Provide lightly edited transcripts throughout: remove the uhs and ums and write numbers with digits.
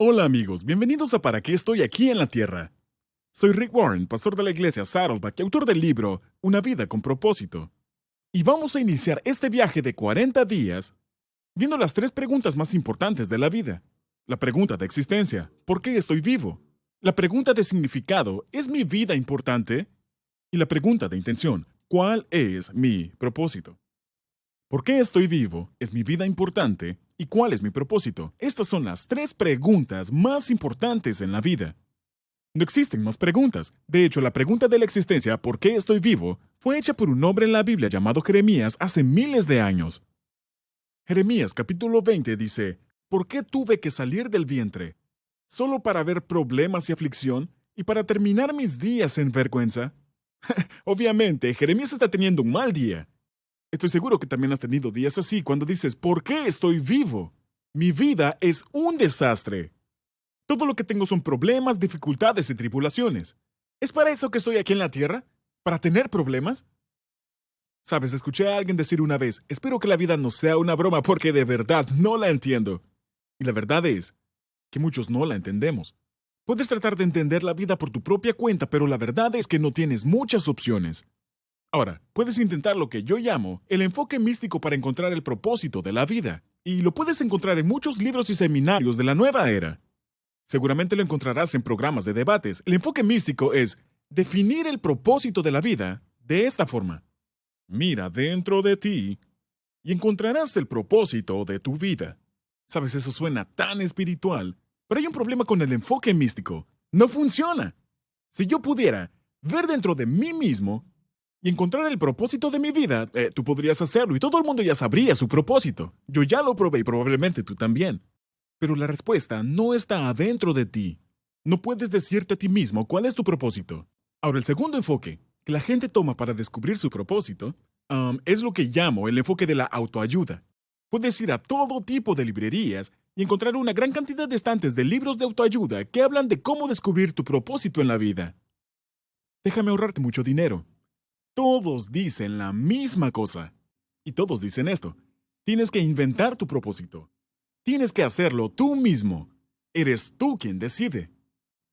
Hola amigos, bienvenidos a ¿Para qué estoy aquí en la Tierra? Soy Rick Warren, pastor de la iglesia Saddleback y autor del libro Una vida con propósito. Y vamos a iniciar este viaje de 40 días viendo las tres preguntas más importantes de la vida. La pregunta de existencia, ¿por qué estoy vivo? La pregunta de significado, ¿es mi vida importante? Y la pregunta de intención, ¿cuál es mi propósito? ¿Por qué estoy vivo? ¿Es mi vida importante? ¿Y cuál es mi propósito? Estas son las tres preguntas más importantes en la vida. No existen más preguntas. De hecho, la pregunta de la existencia, ¿por qué estoy vivo?, fue hecha por un hombre en la Biblia llamado Jeremías hace miles de años. Jeremías capítulo 20 dice, ¿por qué tuve que salir del vientre? ¿Solo para ver problemas y aflicción? ¿Y para terminar mis días en vergüenza? Obviamente, Jeremías está teniendo un mal día. Estoy seguro que también has tenido días así cuando dices, ¿por qué estoy vivo? Mi vida es un desastre. Todo lo que tengo son problemas, dificultades y tribulaciones. ¿Es para eso que estoy aquí en la tierra? ¿Para tener problemas? Sabes, escuché a alguien decir una vez, espero que la vida no sea una broma porque de verdad no la entiendo. Y la verdad es que muchos no la entendemos. Puedes tratar de entender la vida por tu propia cuenta, pero la verdad es que no tienes muchas opciones. Ahora, puedes intentar lo que yo llamo el enfoque místico para encontrar el propósito de la vida, y lo puedes encontrar en muchos libros y seminarios de la nueva era. Seguramente lo encontrarás en programas de debates. El enfoque místico es definir el propósito de la vida de esta forma. Mira dentro de ti y encontrarás el propósito de tu vida. Sabes, eso suena tan espiritual, pero hay un problema con el enfoque místico. No funciona. Si yo pudiera ver dentro de mí mismo y encontrar el propósito de mi vida, tú podrías hacerlo y todo el mundo ya sabría su propósito. Yo ya lo probé y probablemente tú también. Pero la respuesta no está adentro de ti. No puedes decirte a ti mismo cuál es tu propósito. Ahora, el segundo enfoque que la gente toma para descubrir su propósito es lo que llamo el enfoque de la autoayuda. Puedes ir a todo tipo de librerías y encontrar una gran cantidad de estantes de libros de autoayuda que hablan de cómo descubrir tu propósito en la vida. Déjame ahorrarte mucho dinero. Todos dicen la misma cosa. Y todos dicen esto. Tienes que inventar tu propósito. Tienes que hacerlo tú mismo. Eres tú quien decide.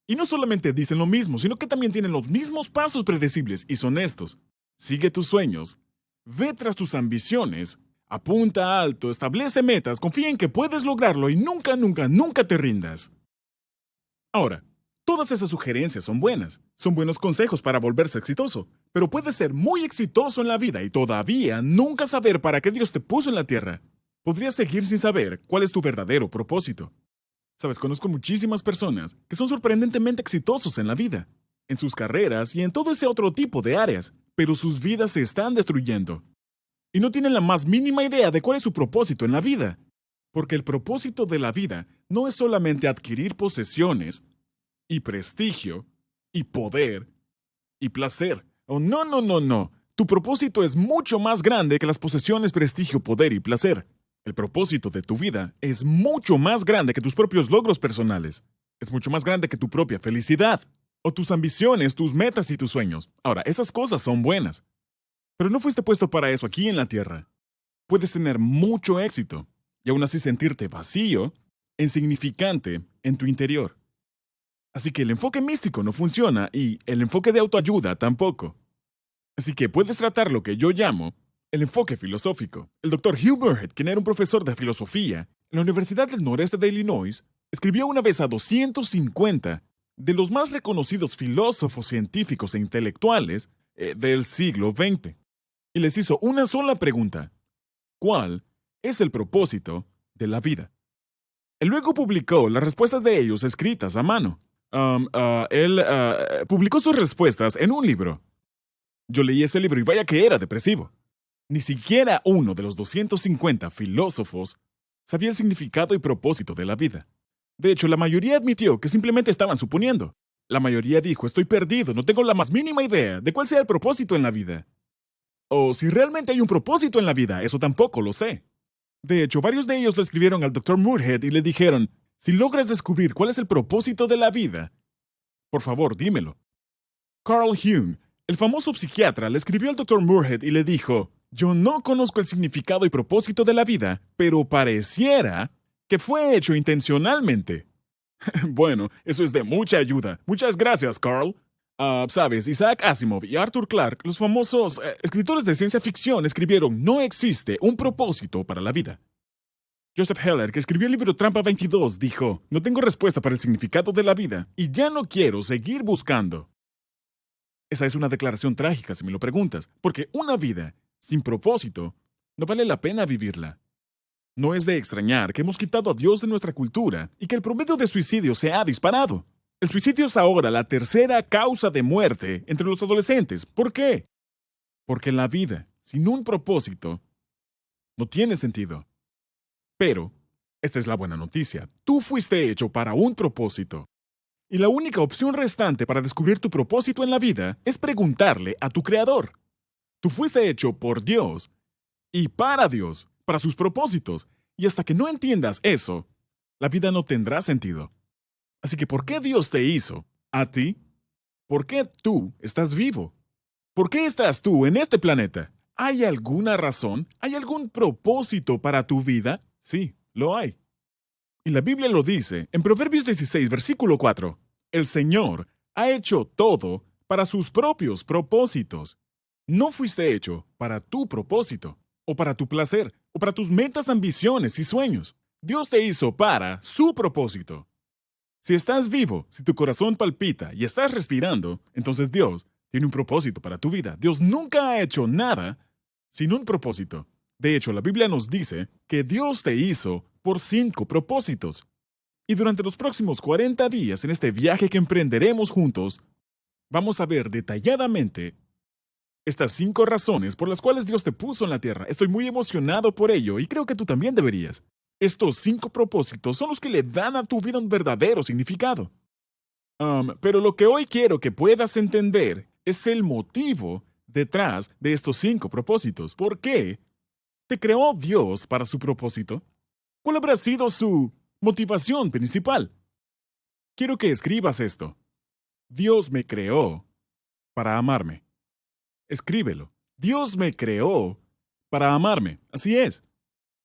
Y no solamente dicen lo mismo, sino que también tienen los mismos pasos predecibles y son estos. Sigue tus sueños. Ve tras tus ambiciones. Apunta alto, establece metas, confía en que puedes lograrlo y nunca, nunca, nunca te rindas. Ahora, todas esas sugerencias son buenas. Son buenos consejos para volverse exitoso. Pero puedes ser muy exitoso en la vida y todavía nunca saber para qué Dios te puso en la tierra. Podrías seguir sin saber cuál es tu verdadero propósito. Sabes, conozco muchísimas personas que son sorprendentemente exitosos en la vida, en sus carreras y en todo ese otro tipo de áreas, pero sus vidas se están destruyendo. Y no tienen la más mínima idea de cuál es su propósito en la vida. Porque el propósito de la vida no es solamente adquirir posesiones, y prestigio, y poder, y placer. Oh, no, no, no, no. Tu propósito es mucho más grande que las posesiones, prestigio, poder y placer. El propósito de tu vida es mucho más grande que tus propios logros personales. Es mucho más grande que tu propia felicidad. O tus ambiciones, tus metas y tus sueños. Ahora, esas cosas son buenas. Pero no fuiste puesto para eso aquí en la tierra. Puedes tener mucho éxito y aún así sentirte vacío, insignificante en tu interior. Así que el enfoque místico no funciona y el enfoque de autoayuda tampoco. Así que puedes tratar lo que yo llamo el enfoque filosófico. El Dr. Hugh Muirhead, quien era un profesor de filosofía en la Universidad del Noreste de Illinois, escribió una vez a 250 de los más reconocidos filósofos científicos e intelectuales del siglo XX. Y les hizo una sola pregunta. ¿Cuál es el propósito de la vida? Él luego publicó las respuestas de ellos escritas a mano. Él publicó sus respuestas en un libro. Yo leí ese libro y vaya que era depresivo. Ni siquiera uno de los 250 filósofos sabía el significado y propósito de la vida. De hecho, la mayoría admitió que simplemente estaban suponiendo. La mayoría dijo, estoy perdido, no tengo la más mínima idea de cuál sea el propósito en la vida. O si realmente hay un propósito en la vida, eso tampoco lo sé. De hecho, varios de ellos le escribieron al Dr. Muirhead y le dijeron, si logras descubrir cuál es el propósito de la vida, por favor, dímelo. Carl Jung, el famoso psiquiatra, le escribió al Dr. Muirhead y le dijo, yo no conozco el significado y propósito de la vida, pero pareciera que fue hecho intencionalmente. Bueno, eso es de mucha ayuda. Muchas gracias, Carl. Sabes, Isaac Asimov y Arthur Clarke, los famosos escritores de ciencia ficción, escribieron No existe un propósito para la vida. Joseph Heller, que escribió el libro Trampa 22, dijo, no tengo respuesta para el significado de la vida y ya no quiero seguir buscando. Esa es una declaración trágica, si me lo preguntas, porque una vida sin propósito no vale la pena vivirla. No es de extrañar que hemos quitado a Dios de nuestra cultura y que el promedio de suicidio se ha disparado. El suicidio es ahora la tercera causa de muerte entre los adolescentes. ¿Por qué? Porque la vida, sin un propósito, no tiene sentido. Pero, esta es la buena noticia, tú fuiste hecho para un propósito. Y la única opción restante para descubrir tu propósito en la vida es preguntarle a tu Creador. Tú fuiste hecho por Dios y para Dios, para sus propósitos. Y hasta que no entiendas eso, la vida no tendrá sentido. Así que, ¿por qué Dios te hizo? ¿A ti? ¿Por qué tú estás vivo? ¿Por qué estás tú en este planeta? ¿Hay alguna razón? ¿Hay algún propósito para tu vida? Sí, lo hay. Y la Biblia lo dice en Proverbios 16, versículo 4. El Señor ha hecho todo para sus propios propósitos. No fuiste hecho para tu propósito, o para tu placer, o para tus metas, ambiciones y sueños. Dios te hizo para su propósito. Si estás vivo, si tu corazón palpita y estás respirando, entonces Dios tiene un propósito para tu vida. Dios nunca ha hecho nada sin un propósito. De hecho, la Biblia nos dice que Dios te hizo por 5 propósitos. Y durante los próximos 40 días en este viaje que emprenderemos juntos, vamos a ver detalladamente estas 5 razones por las cuales Dios te puso en la tierra. Estoy muy emocionado por ello y creo que tú también deberías. Estos 5 propósitos son los que le dan a tu vida un verdadero significado. Pero lo que hoy quiero que puedas entender es el motivo detrás de estos 5 propósitos. ¿Por qué te creó Dios para su propósito? ¿Cuál habrá sido su motivación principal? Quiero que escribas esto. Dios me creó para amarme. Escríbelo. Dios me creó para amarme. Así es.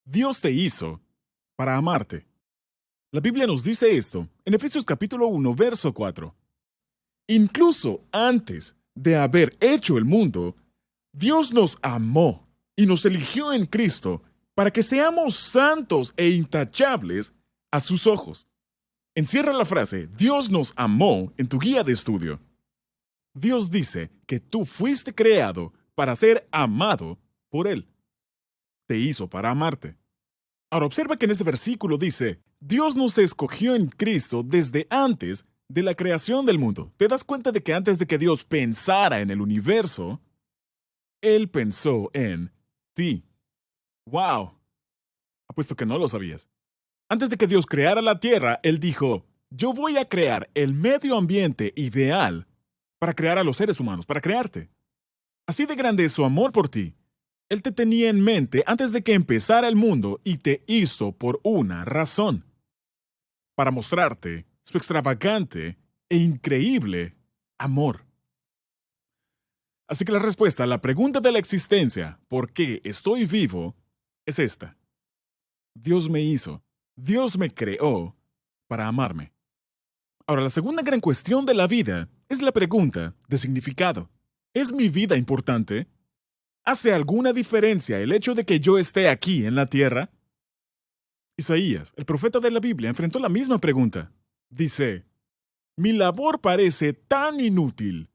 Dios te hizo para amarte. La Biblia nos dice esto en Efesios capítulo 1, verso 4. Incluso antes de haber hecho el mundo, Dios nos amó y nos eligió en Cristo para que seamos santos e intachables a sus ojos. Encierra la frase, Dios nos amó en tu guía de estudio. Dios dice que tú fuiste creado para ser amado por Él. Te hizo para amarte. Ahora observa que en este versículo dice, Dios nos escogió en Cristo desde antes de la creación del mundo. ¿Te das cuenta de que antes de que Dios pensara en el universo, Él pensó en ti? ¡Wow! Apuesto que no lo sabías. Antes de que Dios creara la tierra, Él dijo, yo voy a crear el medio ambiente ideal para crear a los seres humanos, para crearte. Así de grande es su amor por ti. Él te tenía en mente antes de que empezara el mundo y te hizo por una razón. Para mostrarte su extravagante e increíble amor. Así que la respuesta a la pregunta de la existencia, ¿por qué estoy vivo?, es esta. Dios me hizo, Dios me creó para amarme. Ahora, la segunda gran cuestión de la vida es la pregunta de significado. ¿Es mi vida importante? ¿Hace alguna diferencia el hecho de que yo esté aquí en la tierra? Isaías, el profeta de la Biblia, enfrentó la misma pregunta. Dice, mi labor parece tan inútil.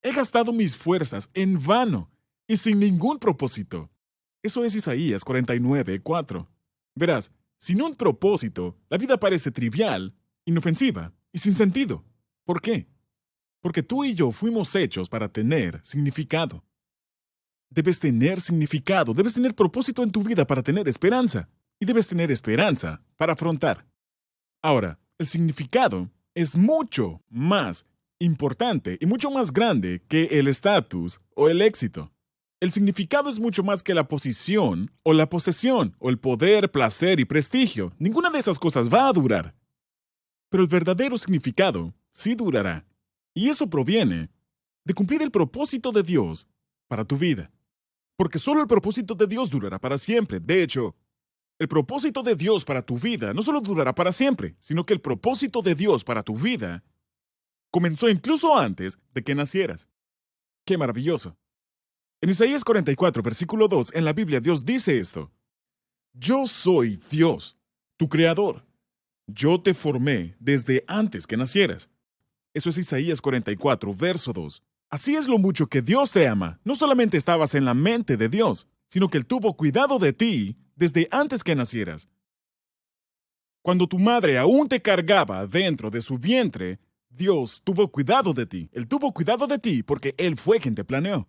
He gastado mis fuerzas en vano y sin ningún propósito. Eso es Isaías 49:4. Verás, sin un propósito, la vida parece trivial, inofensiva y sin sentido. ¿Por qué? Porque tú y yo fuimos hechos para tener significado. Debes tener significado, debes tener propósito en tu vida para tener esperanza. Y debes tener esperanza para afrontar. Ahora, el significado es mucho más importante y mucho más grande que el estatus o el éxito. El significado es mucho más que la posición o la posesión o el poder, placer y prestigio. Ninguna de esas cosas va a durar. Pero el verdadero significado sí durará. Y eso proviene de cumplir el propósito de Dios para tu vida. Porque solo el propósito de Dios durará para siempre. De hecho, El propósito de Dios para tu vida no solo durará para siempre, sino que el propósito de Dios para tu vida comenzó incluso antes de que nacieras. ¡Qué maravilloso! En Isaías 44, versículo 2, en la Biblia, Dios dice esto: Yo soy Dios, tu creador. Yo te formé desde antes que nacieras. Eso es Isaías 44, verso 2. Así es lo mucho que Dios te ama. No solamente estabas en la mente de Dios, sino que Él tuvo cuidado de ti desde antes que nacieras. Cuando tu madre aún te cargaba dentro de su vientre, Dios tuvo cuidado de ti. Él tuvo cuidado de ti porque Él fue quien te planeó.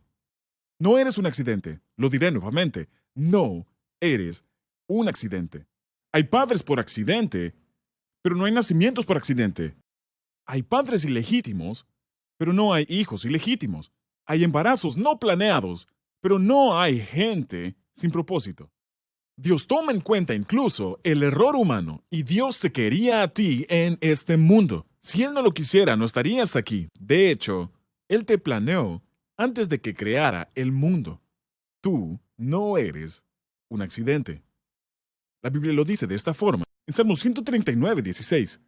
No eres un accidente. Lo diré nuevamente. No eres un accidente. Hay padres por accidente, pero no hay nacimientos por accidente. Hay padres ilegítimos, pero no hay hijos ilegítimos. Hay embarazos no planeados, pero no hay gente sin propósito. Dios toma en cuenta incluso el error humano, y Dios te quería a ti en este mundo. Si Él no lo quisiera, no estarías aquí. De hecho, Él te planeó antes de que creara el mundo. Tú no eres un accidente. La Biblia lo dice de esta forma, en Salmo 139, 16.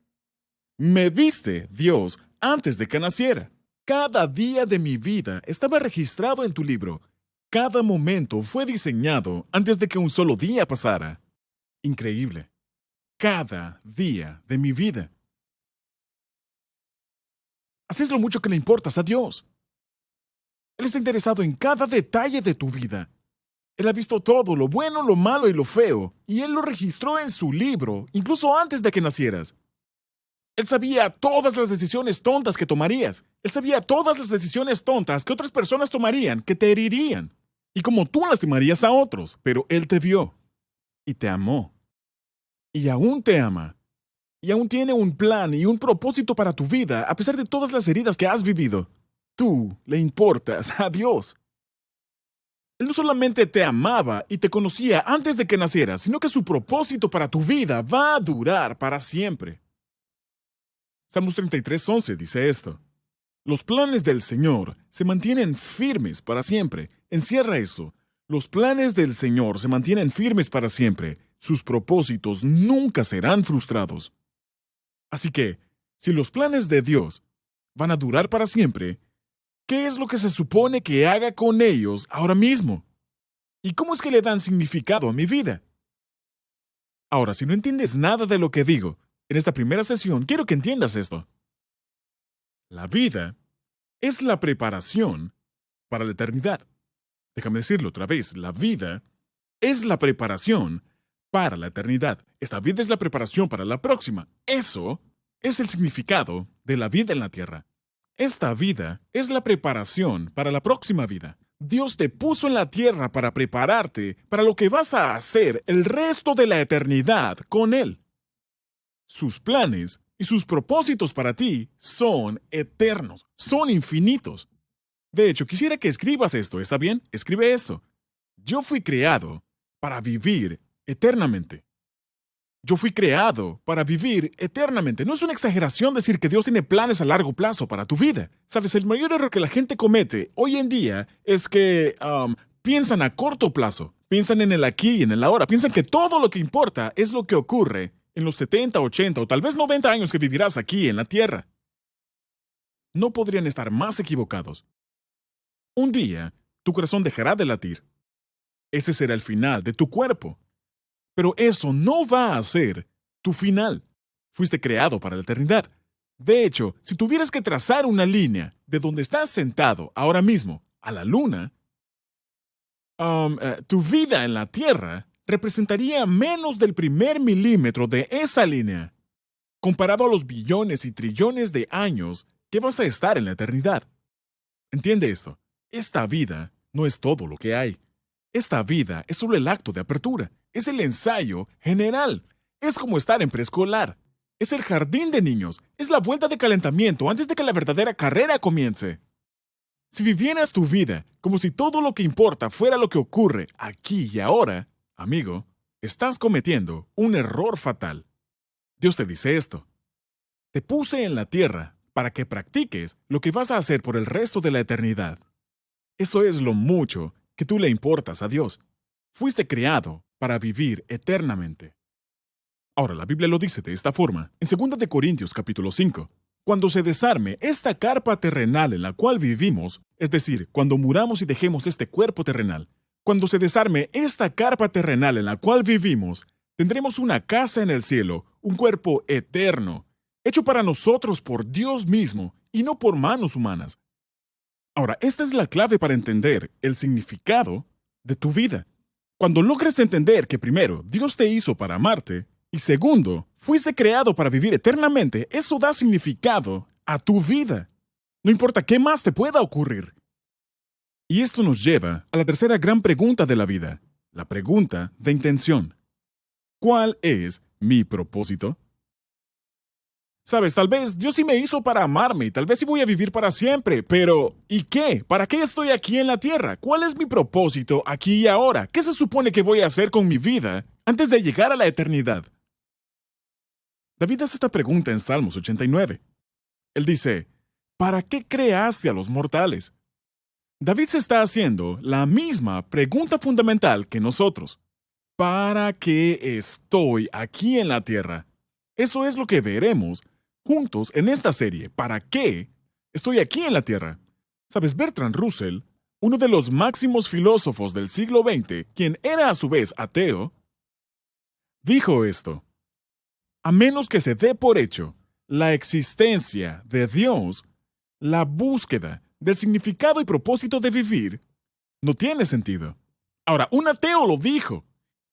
Me viste, Dios, antes de que naciera. Cada día de mi vida estaba registrado en tu libro. Cada momento fue diseñado antes de que un solo día pasara. Increíble. Cada día de mi vida. Así es lo mucho que le importas a Dios. Él está interesado en cada detalle de tu vida. Él ha visto todo, lo bueno, lo malo y lo feo, y Él lo registró en su libro, incluso antes de que nacieras. Él sabía todas las decisiones tontas que tomarías. Él sabía todas las decisiones tontas que otras personas tomarían, que te herirían. Y como tú lastimarías a otros, pero Él te vio y te amó. Y aún te ama. Y aún tiene un plan y un propósito para tu vida, a pesar de todas las heridas que has vivido. Tú le importas a Dios. Él no solamente te amaba y te conocía antes de que nacieras, sino que su propósito para tu vida va a durar para siempre. Salmos 33:11 dice esto: Los planes del Señor se mantienen firmes para siempre. Encierra eso. Los planes del Señor se mantienen firmes para siempre. Sus propósitos nunca serán frustrados. Así que, si los planes de Dios van a durar para siempre, ¿qué es lo que se supone que haga con ellos ahora mismo? ¿Y cómo es que le dan significado a mi vida? Ahora, si no entiendes nada de lo que digo, en esta primera sesión quiero que entiendas esto. La vida es la preparación para la eternidad. Déjame decirlo otra vez. La vida es la preparación para la eternidad. Esta vida es la preparación para la próxima. Eso es el significado de la vida en la tierra. Esta vida es la preparación para la próxima vida. Dios te puso en la tierra para prepararte para lo que vas a hacer el resto de la eternidad con Él. Sus planes y sus propósitos para ti son eternos, son infinitos. De hecho, quisiera que escribas esto, ¿está bien? Escribe esto. Yo fui creado para vivir eternamente. Yo fui creado para vivir eternamente. No es una exageración decir que Dios tiene planes a largo plazo para tu vida. Sabes, el mayor error que la gente comete hoy en día es que piensan a corto plazo. Piensan en el aquí y en el ahora. Piensan que todo lo que importa es lo que ocurre en los 70, 80 o tal vez 90 años que vivirás aquí en la tierra. No podrían estar más equivocados. Un día, tu corazón dejará de latir. Ese será el final de tu cuerpo. Pero eso no va a ser tu final. Fuiste creado para la eternidad. De hecho, si tuvieras que trazar una línea de donde estás sentado ahora mismo a la luna, tu vida en la Tierra representaría menos del 1 milímetro de esa línea, comparado a los billones y trillones de años que vas a estar en la eternidad. Entiende esto. Esta vida no es todo lo que hay. Esta vida es solo el acto de apertura. Es el ensayo general. Es como estar en preescolar. Es el jardín de niños. Es la vuelta de calentamiento antes de que la verdadera carrera comience. Si vivieras tu vida como si todo lo que importa fuera lo que ocurre aquí y ahora, amigo, estás cometiendo un error fatal. Dios te dice esto: te puse en la tierra para que practiques lo que vas a hacer por el resto de la eternidad. Eso es lo mucho que tú le importas a Dios. Fuiste creado para vivir eternamente. Ahora, la Biblia lo dice de esta forma, en 2 de Corintios capítulo 5. Cuando se desarme esta carpa terrenal en la cual vivimos, es decir, cuando muramos y dejemos este cuerpo terrenal, cuando se desarme esta carpa terrenal en la cual vivimos, tendremos una casa en el cielo, un cuerpo eterno, hecho para nosotros por Dios mismo y no por manos humanas. Ahora, esta es la clave para entender el significado de tu vida. Cuando logres entender que primero, Dios te hizo para amarte, y segundo, fuiste creado para vivir eternamente, eso da significado a tu vida. No importa qué más te pueda ocurrir. Y esto nos lleva a la tercera gran pregunta de la vida, la pregunta de intención. ¿Cuál es mi propósito? Sabes, tal vez Dios sí me hizo para amarme y tal vez sí voy a vivir para siempre, pero ¿y qué? ¿Para qué estoy aquí en la tierra? ¿Cuál es mi propósito aquí y ahora? ¿Qué se supone que voy a hacer con mi vida antes de llegar a la eternidad? David hace esta pregunta en Salmos 89. Él dice, ¿para qué creaste a los mortales? David se está haciendo la misma pregunta fundamental que nosotros. ¿Para qué estoy aquí en la tierra? Eso es lo que veremos juntos en esta serie. ¿Para qué estoy aquí en la tierra? Sabes, Bertrand Russell, uno de los máximos filósofos del siglo XX, quien era a su vez ateo, dijo esto. A menos que se dé por hecho la existencia de Dios, la búsqueda del significado y propósito de vivir no tiene sentido. Ahora, un ateo lo dijo.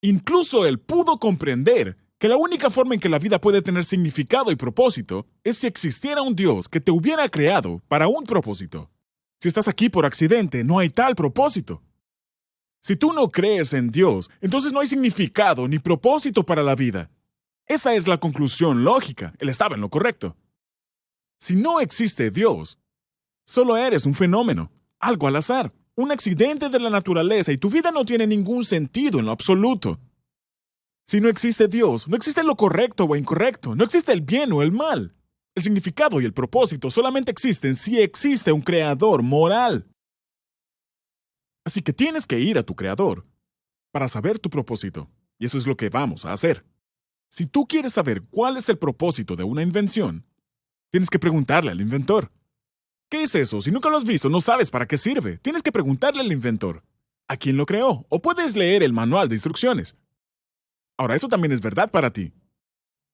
Incluso él pudo comprender que la única forma en que la vida puede tener significado y propósito es si existiera un Dios que te hubiera creado para un propósito. Si estás aquí por accidente, no hay tal propósito. Si tú no crees en Dios, entonces no hay significado ni propósito para la vida. Esa es la conclusión lógica. Él estaba en lo correcto. Si no existe Dios, solo eres un fenómeno, algo al azar, un accidente de la naturaleza y tu vida no tiene ningún sentido en lo absoluto. Si no existe Dios, no existe lo correcto o incorrecto, no existe el bien o el mal. El significado y el propósito solamente existen si existe un creador moral. Así que tienes que ir a tu creador para saber tu propósito, y eso es lo que vamos a hacer. Si tú quieres saber cuál es el propósito de una invención, tienes que preguntarle al inventor. ¿Qué es eso? Si nunca lo has visto, no sabes para qué sirve. Tienes que preguntarle al inventor. ¿A quién lo creó? O puedes leer el manual de instrucciones. Ahora, eso también es verdad para ti.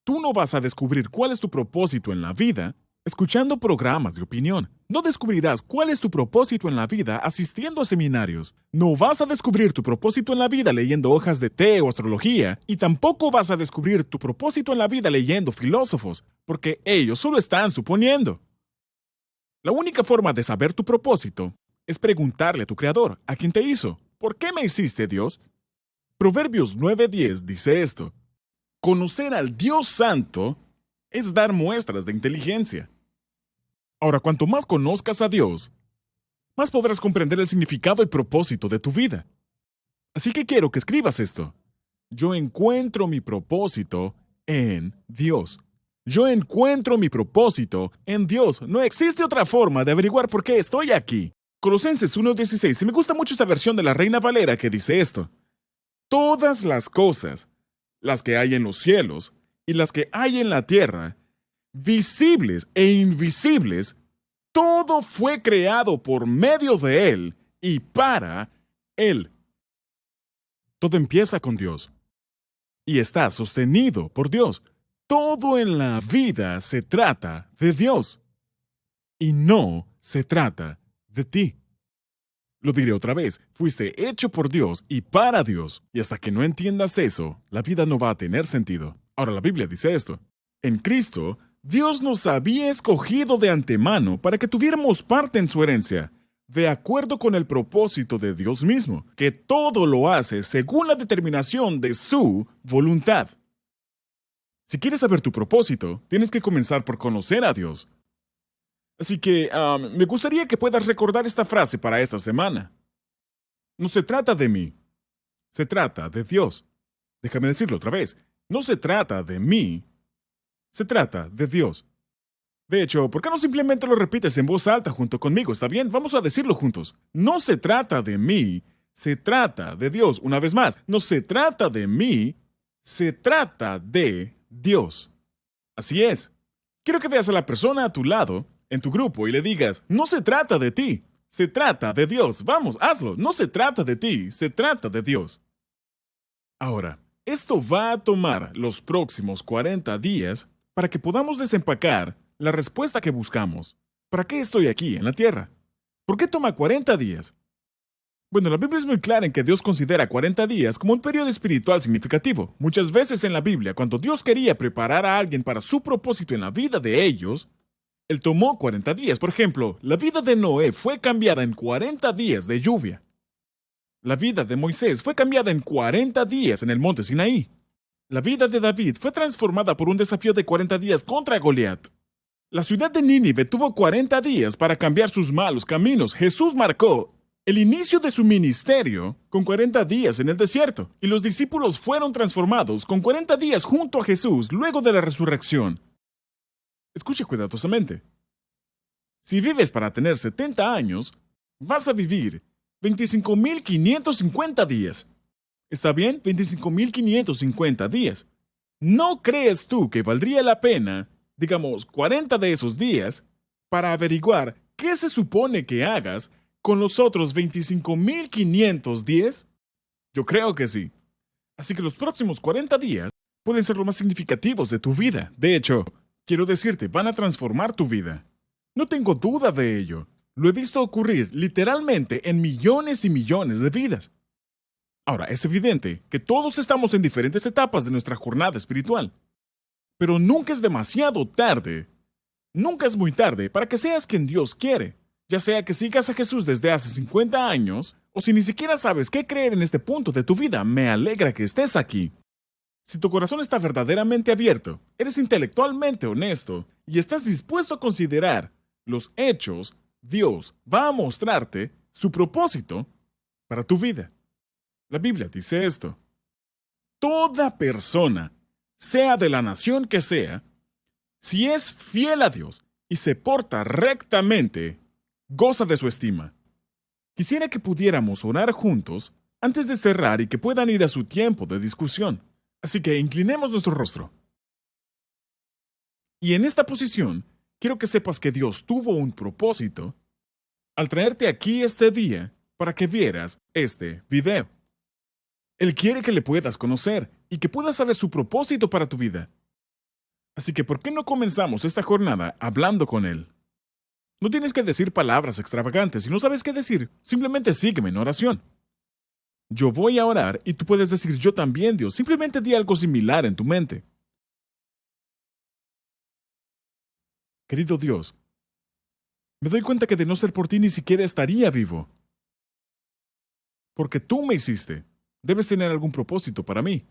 Tú no vas a descubrir cuál es tu propósito en la vida escuchando programas de opinión. No descubrirás cuál es tu propósito en la vida asistiendo a seminarios. No vas a descubrir tu propósito en la vida leyendo hojas de té o astrología, y tampoco vas a descubrir tu propósito en la vida leyendo filósofos, porque ellos solo están suponiendo. La única forma de saber tu propósito es preguntarle a tu creador, a quien te hizo. ¿Por qué me hiciste, Dios? Proverbios 9:10 dice esto. Conocer al Dios Santo es dar muestras de inteligencia. Ahora, cuanto más conozcas a Dios, más podrás comprender el significado y propósito de tu vida. Así que quiero que escribas esto. Yo encuentro mi propósito en Dios. Yo encuentro mi propósito en Dios. No existe otra forma de averiguar por qué estoy aquí. Colosenses 1:16. Y me gusta mucho esta versión de la Reina Valera que dice esto. Todas las cosas, las que hay en los cielos y las que hay en la tierra, visibles e invisibles, todo fue creado por medio de Él y para Él. Todo empieza con Dios y está sostenido por Dios. Todo en la vida se trata de Dios y no se trata de ti. Lo diré otra vez, fuiste hecho por Dios y para Dios, y hasta que no entiendas eso, la vida no va a tener sentido. Ahora la Biblia dice esto. En Cristo, Dios nos había escogido de antemano para que tuviéramos parte en su herencia, de acuerdo con el propósito de Dios mismo, que todo lo hace según la determinación de su voluntad. Si quieres saber tu propósito, tienes que comenzar por conocer a Dios. Así que me gustaría que puedas recordar esta frase para esta semana. No se trata de mí, se trata de Dios. Déjame decirlo otra vez. No se trata de mí, se trata de Dios. De hecho, ¿por qué no simplemente lo repites en voz alta junto conmigo? ¿Está bien? Vamos a decirlo juntos. No se trata de mí, Se trata de Dios. Una vez más, no se trata de mí, se trata de Dios. Así es. Quiero que veas a la persona a tu lado, en tu grupo, y le digas, no se trata de ti, se trata de Dios. Vamos, hazlo. No se trata de ti, se trata de Dios. Ahora, esto va a tomar los próximos 40 días para que podamos desempacar la respuesta que buscamos. ¿Para qué estoy aquí en la tierra? ¿Por qué toma 40 días? Bueno, la Biblia es muy clara en que Dios considera 40 días como un periodo espiritual significativo. Muchas veces en la Biblia, cuando Dios quería preparar a alguien para su propósito en la vida de ellos, Él tomó 40 días. Por ejemplo, la vida de Noé fue cambiada en 40 días de lluvia. La vida de Moisés fue cambiada en 40 días en el monte Sinaí. La vida de David fue transformada por un desafío de 40 días contra Goliat. La ciudad de Nínive tuvo 40 días para cambiar sus malos caminos. Jesús marcó el inicio de su ministerio con 40 días en el desierto, y los discípulos fueron transformados con 40 días junto a Jesús luego de la resurrección. Escuche cuidadosamente. Si vives para tener 70 años, vas a vivir 25.550 días. ¿Está bien? 25.550 días. ¿No crees tú que valdría la pena, digamos, 40 de esos días, para averiguar qué se supone que hagas con los otros 25.510? Yo creo que sí. Así que los próximos 40 días pueden ser los más significativos de tu vida. De hecho, quiero decirte, van a transformar tu vida. No tengo duda de ello. Lo he visto ocurrir literalmente en millones y millones de vidas. Ahora, es evidente que todos estamos en diferentes etapas de nuestra jornada espiritual. Pero nunca es demasiado tarde. Nunca es muy tarde para que seas quien Dios quiere. Ya sea que sigas a Jesús desde hace 50 años, o si ni siquiera sabes qué creer en este punto de tu vida, me alegra que estés aquí. Si tu corazón está verdaderamente abierto, eres intelectualmente honesto y estás dispuesto a considerar los hechos, Dios va a mostrarte su propósito para tu vida. La Biblia dice esto: toda persona, sea de la nación que sea, si es fiel a Dios y se porta rectamente, goza de su estima. Quisiera que pudiéramos orar juntos antes de cerrar y que puedan ir a su tiempo de discusión. Así que inclinemos nuestro rostro. Y en esta posición, quiero que sepas que Dios tuvo un propósito al traerte aquí este día para que vieras este video. Él quiere que le puedas conocer y que puedas saber su propósito para tu vida. Así que, ¿por qué no comenzamos esta jornada hablando con Él? No tienes que decir palabras extravagantes. Si no sabes qué decir, simplemente sígueme en oración. Yo voy a orar y tú puedes decir yo también, Dios. Simplemente di algo similar en tu mente. Querido Dios, me doy cuenta que de no ser por ti ni siquiera estaría vivo. Porque tú me hiciste. Debes tener algún propósito para mí.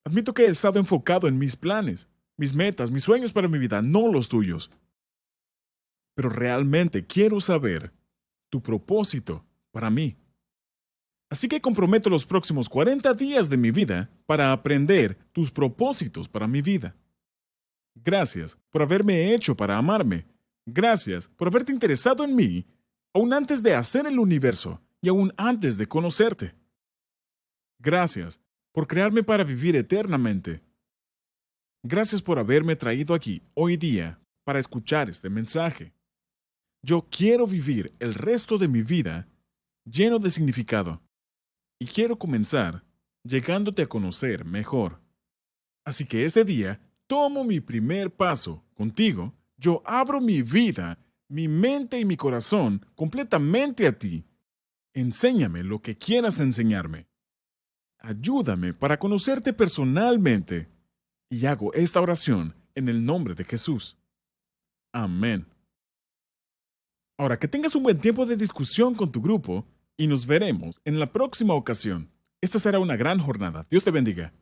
Admito que he estado enfocado en mis planes, mis metas, mis sueños para mi vida, no los tuyos. Pero realmente quiero saber tu propósito para mí. Así que comprometo los próximos 40 días de mi vida para aprender tus propósitos para mi vida. Gracias por haberme hecho para amarme. Gracias por haberte interesado en mí, aún antes de hacer el universo y aún antes de conocerte. Gracias por crearme para vivir eternamente. Gracias por haberme traído aquí hoy día para escuchar este mensaje. Yo quiero vivir el resto de mi vida lleno de significado. Y quiero comenzar llegándote a conocer mejor. Así que este día tomo mi primer paso contigo. Yo abro mi vida, mi mente y mi corazón completamente a ti. Enséñame lo que quieras enseñarme. Ayúdame para conocerte personalmente. Y hago esta oración en el nombre de Jesús. Amén. Ahora, que tengas un buen tiempo de discusión con tu grupo y nos veremos en la próxima ocasión. Esta será una gran jornada. Dios te bendiga.